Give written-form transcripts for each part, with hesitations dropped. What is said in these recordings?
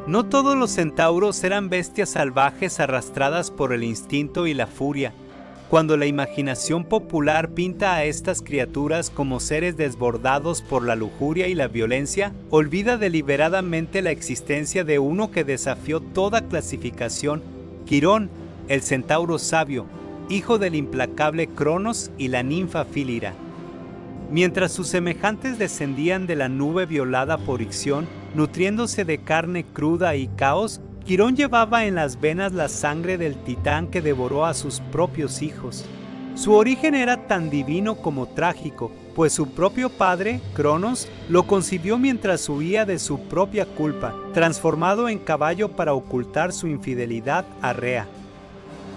No todos los centauros eran bestias salvajes arrastradas por el instinto y la furia. Cuando la imaginación popular pinta a estas criaturas como seres desbordados por la lujuria y la violencia, olvida deliberadamente la existencia de uno que desafió toda clasificación, Quirón, el centauro sabio, hijo del implacable Cronos y la ninfa Fílira. Mientras sus semejantes descendían de la nube violada por Ixión, nutriéndose de carne cruda y caos, Quirón llevaba en las venas la sangre del titán que devoró a sus propios hijos. Su origen era tan divino como trágico, pues su propio padre, Cronos, lo concibió mientras huía de su propia culpa, transformado en caballo para ocultar su infidelidad a Rea.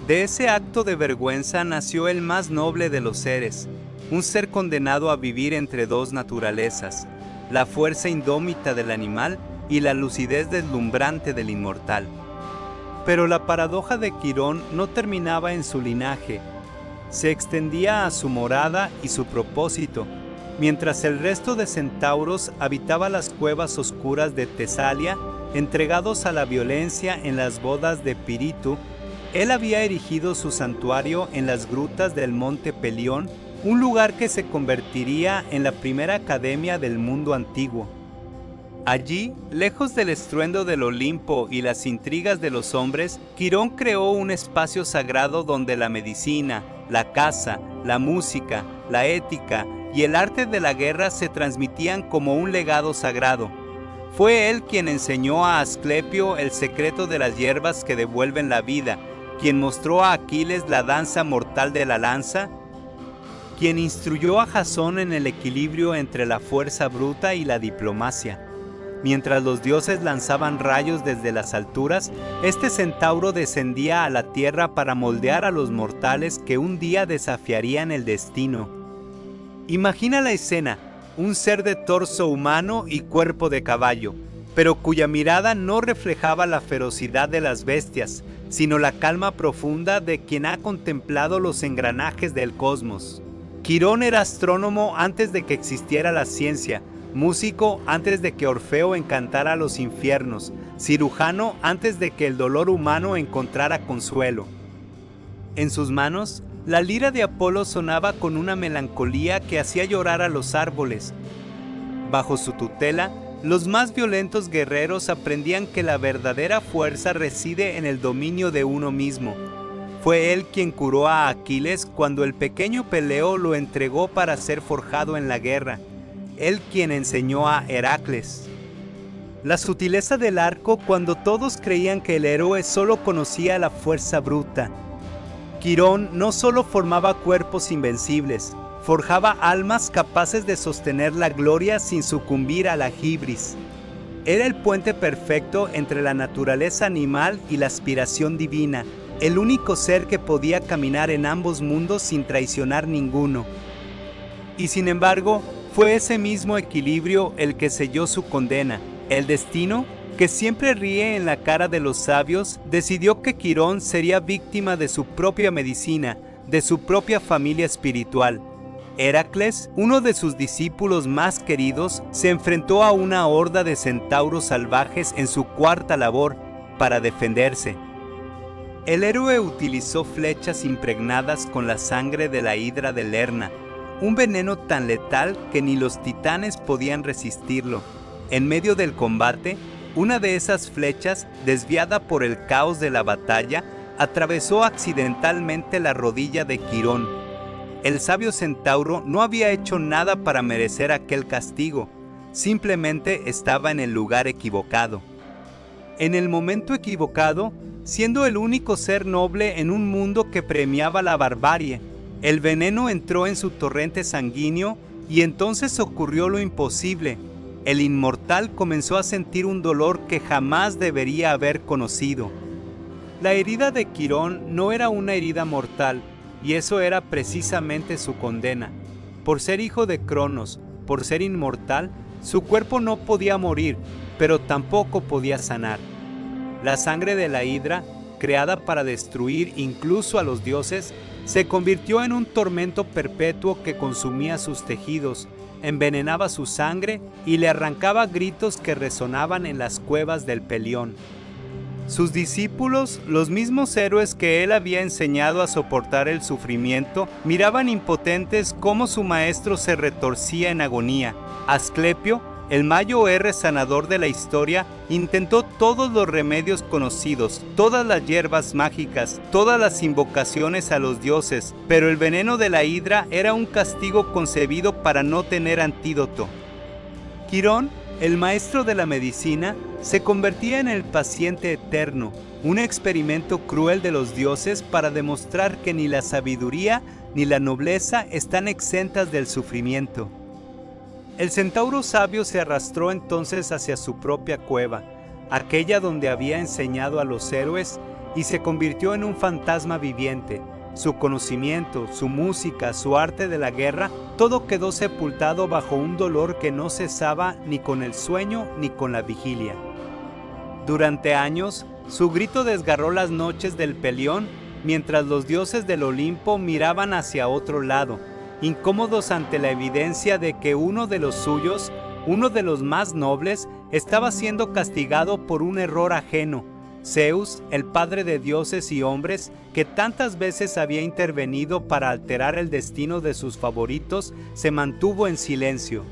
De ese acto de vergüenza nació el más noble de los seres, un ser condenado a vivir entre dos naturalezas, la fuerza indómita del animal y la lucidez deslumbrante del inmortal. Pero la paradoja de Quirón no terminaba en su linaje, se extendía a su morada y su propósito. Mientras el resto de centauros habitaba las cuevas oscuras de Tesalia, entregados a la violencia en las bodas de Pirito, él había erigido su santuario en las grutas del monte Pelión, un lugar que se convertiría en la primera academia del mundo antiguo. Allí, lejos del estruendo del Olimpo y las intrigas de los hombres, Quirón creó un espacio sagrado donde la medicina, la caza, la música, la ética y el arte de la guerra se transmitían como un legado sagrado. Fue él quien enseñó a Asclepio el secreto de las hierbas que devuelven la vida, quien mostró a Aquiles la danza mortal de la lanza, quien instruyó a Jasón en el equilibrio entre la fuerza bruta y la diplomacia. Mientras los dioses lanzaban rayos desde las alturas, este centauro descendía a la tierra para moldear a los mortales que un día desafiarían el destino. Imagina la escena, un ser de torso humano y cuerpo de caballo, pero cuya mirada no reflejaba la ferocidad de las bestias, sino la calma profunda de quien ha contemplado los engranajes del cosmos. Quirón era astrónomo antes de que existiera la ciencia, músico antes de que Orfeo encantara los infiernos, cirujano antes de que el dolor humano encontrara consuelo. En sus manos, la lira de Apolo sonaba con una melancolía que hacía llorar a los árboles. Bajo su tutela, los más violentos guerreros aprendían que la verdadera fuerza reside en el dominio de uno mismo. Fue él quien curó a Aquiles cuando el pequeño Peleo lo entregó para ser forjado en la guerra. Él quien enseñó a Heracles la sutileza del arco cuando todos creían que el héroe solo conocía la fuerza bruta. Quirón no solo formaba cuerpos invencibles, forjaba almas capaces de sostener la gloria sin sucumbir a la hibris. Era el puente perfecto entre la naturaleza animal y la aspiración divina, el único ser que podía caminar en ambos mundos sin traicionar ninguno. Y sin embargo, fue ese mismo equilibrio el que selló su condena. El destino, que siempre ríe en la cara de los sabios, decidió que Quirón sería víctima de su propia medicina, de su propia familia espiritual. Heracles, uno de sus discípulos más queridos, se enfrentó a una horda de centauros salvajes en su cuarta labor para defenderse. El héroe utilizó flechas impregnadas con la sangre de la hidra de Lerna, un veneno tan letal que ni los titanes podían resistirlo. En medio del combate, una de esas flechas, desviada por el caos de la batalla, atravesó accidentalmente la rodilla de Quirón. El sabio centauro no había hecho nada para merecer aquel castigo, simplemente estaba en el lugar equivocado. En el momento equivocado, siendo el único ser noble en un mundo que premiaba la barbarie. El veneno entró en su torrente sanguíneo y entonces ocurrió lo imposible. El inmortal comenzó a sentir un dolor que jamás debería haber conocido. La herida de Quirón no era una herida mortal, y eso era precisamente su condena. Por ser hijo de Cronos, por ser inmortal, su cuerpo no podía morir, pero tampoco podía sanar. La sangre de la hidra, creada para destruir incluso a los dioses, se convirtió en un tormento perpetuo que consumía sus tejidos, envenenaba su sangre y le arrancaba gritos que resonaban en las cuevas del Pelión. Sus discípulos, los mismos héroes que él había enseñado a soportar el sufrimiento, miraban impotentes cómo su maestro se retorcía en agonía. Asclepio, el mayo R sanador de la historia, intentó todos los remedios conocidos, todas las hierbas mágicas, todas las invocaciones a los dioses, pero el veneno de la hidra era un castigo concebido para no tener antídoto. Quirón, el maestro de la medicina, se convertía en el paciente eterno, un experimento cruel de los dioses para demostrar que ni la sabiduría ni la nobleza están exentas del sufrimiento. El centauro sabio se arrastró entonces hacia su propia cueva, aquella donde había enseñado a los héroes, y se convirtió en un fantasma viviente. Su conocimiento, su música, su arte de la guerra, todo quedó sepultado bajo un dolor que no cesaba ni con el sueño ni con la vigilia. Durante años, su grito desgarró las noches del Pelión, mientras los dioses del Olimpo miraban hacia otro lado, incómodos ante la evidencia de que uno de los suyos, uno de los más nobles, estaba siendo castigado por un error ajeno. Zeus, el padre de dioses y hombres, que tantas veces había intervenido para alterar el destino de sus favoritos, se mantuvo en silencio.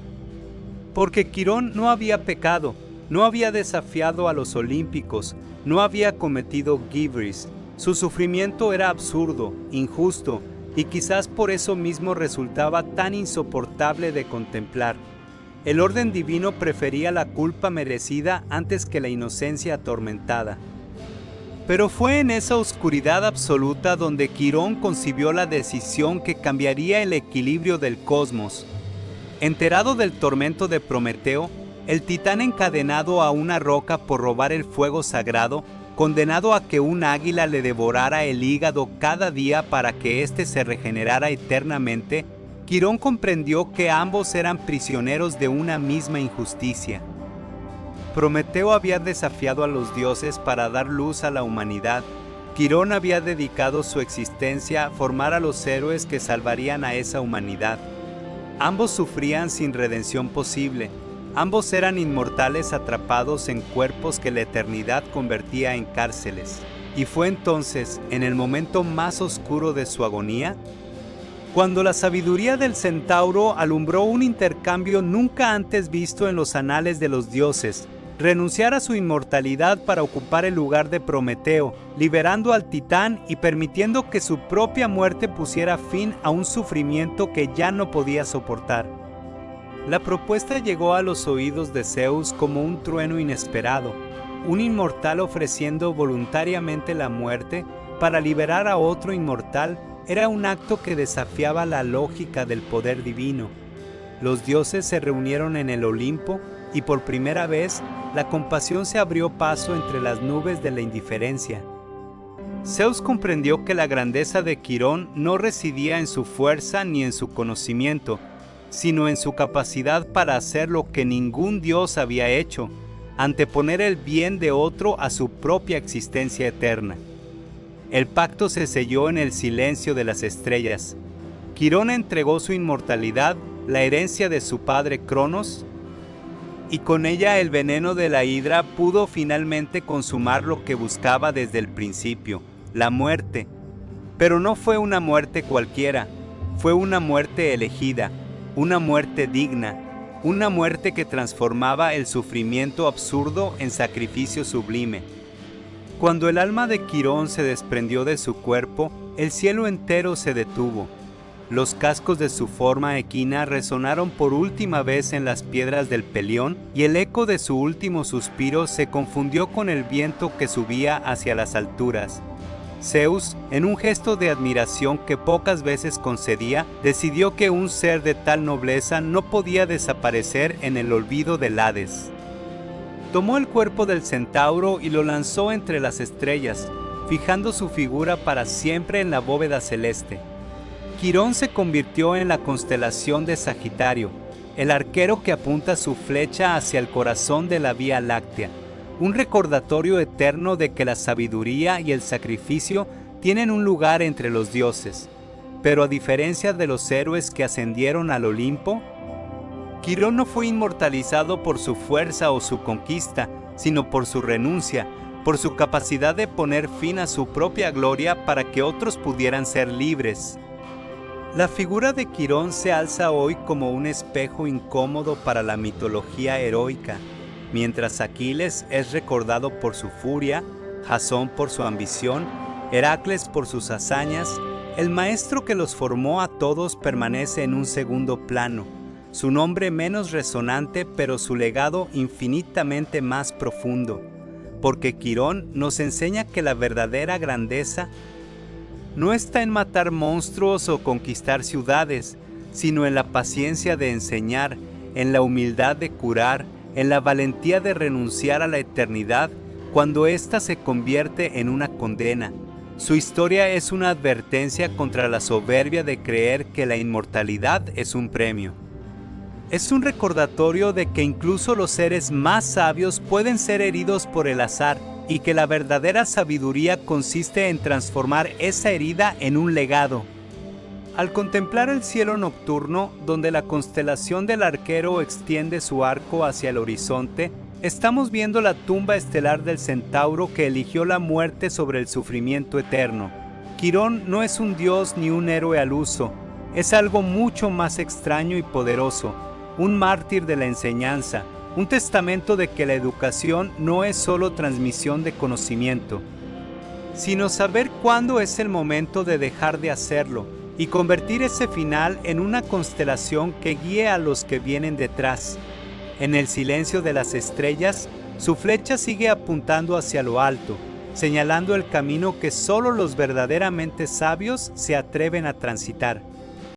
Porque Quirón no había pecado, no había desafiado a los olímpicos, no había cometido gibris. Su sufrimiento era absurdo, injusto, y quizás por eso mismo resultaba tan insoportable de contemplar. El orden divino prefería la culpa merecida antes que la inocencia atormentada. Pero fue en esa oscuridad absoluta donde Quirón concibió la decisión que cambiaría el equilibrio del cosmos. Enterado del tormento de Prometeo, el titán encadenado a una roca por robar el fuego sagrado, condenado a que un águila le devorara el hígado cada día para que éste se regenerara eternamente, Quirón comprendió que ambos eran prisioneros de una misma injusticia. Prometeo había desafiado a los dioses para dar luz a la humanidad. Quirón había dedicado su existencia a formar a los héroes que salvarían a esa humanidad. Ambos sufrían sin redención posible. Ambos eran inmortales atrapados en cuerpos que la eternidad convertía en cárceles. Y fue entonces, en el momento más oscuro de su agonía, cuando la sabiduría del centauro alumbró un intercambio nunca antes visto en los anales de los dioses: renunciar a su inmortalidad para ocupar el lugar de Prometeo, liberando al titán y permitiendo que su propia muerte pusiera fin a un sufrimiento que ya no podía soportar. La propuesta llegó a los oídos de Zeus como un trueno inesperado, un inmortal ofreciendo voluntariamente la muerte para liberar a otro inmortal. Era un acto que desafiaba la lógica del poder divino. Los dioses se reunieron en el Olimpo y por primera vez la compasión se abrió paso entre las nubes de la indiferencia. Zeus comprendió que la grandeza de Quirón no residía en su fuerza ni en su conocimiento, sino en su capacidad para hacer lo que ningún dios había hecho: anteponer el bien de otro a su propia existencia eterna. El pacto se selló en el silencio de las estrellas. Quirón entregó su inmortalidad, la herencia de su padre Cronos, y con ella el veneno de la hidra pudo finalmente consumar lo que buscaba desde el principio: la muerte. Pero no fue una muerte cualquiera, fue una muerte elegida, una muerte digna, una muerte que transformaba el sufrimiento absurdo en sacrificio sublime. Cuando el alma de Quirón se desprendió de su cuerpo, el cielo entero se detuvo. Los cascos de su forma equina resonaron por última vez en las piedras del Pelión, y el eco de su último suspiro se confundió con el viento que subía hacia las alturas. Zeus, en un gesto de admiración que pocas veces concedía, decidió que un ser de tal nobleza no podía desaparecer en el olvido del Hades. Tomó el cuerpo del centauro y lo lanzó entre las estrellas, fijando su figura para siempre en la bóveda celeste. Quirón se convirtió en la constelación de Sagitario, el arquero que apunta su flecha hacia el corazón de la Vía Láctea, un recordatorio eterno de que la sabiduría y el sacrificio tienen un lugar entre los dioses. Pero a diferencia de los héroes que ascendieron al Olimpo, Quirón no fue inmortalizado por su fuerza o su conquista, sino por su renuncia, por su capacidad de poner fin a su propia gloria para que otros pudieran ser libres. La figura de Quirón se alza hoy como un espejo incómodo para la mitología heroica, mientras Aquiles es recordado por su furia, Jasón por su ambición, Heracles por sus hazañas. El maestro que los formó a todos permanece en un segundo plano, su nombre menos resonante, pero su legado infinitamente más profundo, porque Quirón nos enseña que la verdadera grandeza no está en matar monstruos o conquistar ciudades, sino en la paciencia de enseñar, en la humildad de curar, en la valentía de renunciar a la eternidad cuando ésta se convierte en una condena. Su historia es una advertencia contra la soberbia de creer que la inmortalidad es un premio. Es un recordatorio de que incluso los seres más sabios pueden ser heridos por el azar y que la verdadera sabiduría consiste en transformar esa herida en un legado. Al contemplar el cielo nocturno, donde la constelación del arquero extiende su arco hacia el horizonte, estamos viendo la tumba estelar del centauro que eligió la muerte sobre el sufrimiento eterno. Quirón no es un dios ni un héroe al uso, es algo mucho más extraño y poderoso, un mártir de la enseñanza, un testamento de que la educación no es solo transmisión de conocimiento, sino saber cuándo es el momento de dejar de hacerlo y convertir ese final en una constelación que guíe a los que vienen detrás. En el silencio de las estrellas, su flecha sigue apuntando hacia lo alto, señalando el camino que solo los verdaderamente sabios se atreven a transitar.